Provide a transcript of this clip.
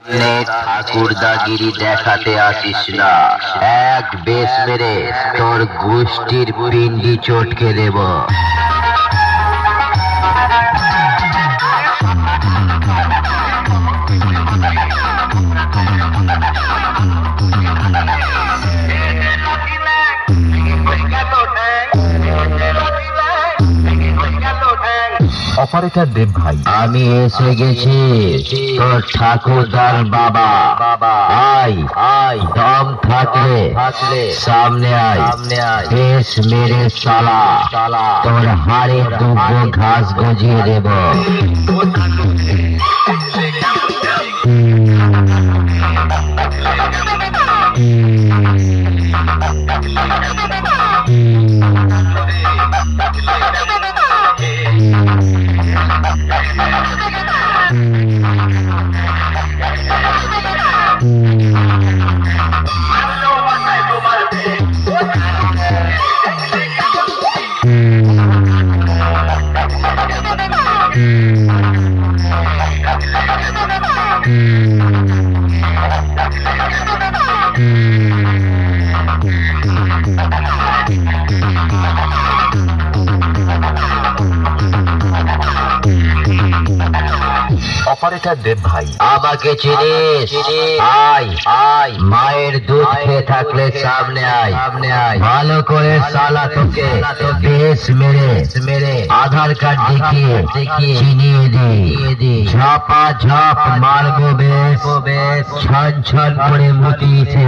ঠাকুরদাগিরি দেখাতে আসিস না। এক বেশ মেরে তোর গোষ্ঠীর পিন্ডি চটকে দেব। অপারেটর দেব ভাই, আমি এসে গেছি, তোর ঠাকুরদার বাবা। আয় আয়, দম থাকলে সামনে আয়। বেশ মেরে শালা তোর হাড়ে দুব্বো ঘাস গজিয়ে দেব। অপারেটর দেব ভাই, আমাকে চিনিস? আয় আয়, মায়ের দুধ খেয়ে থাকলে সামনে আয়। ভালো করে শালা তোকে বেশ মেরে আধার কার্ড দেখিয়ে চিনিয়ে দি। ঝাপা ঝাপ মারবো বেশ, ছন ছন করে মুতিয়েছে।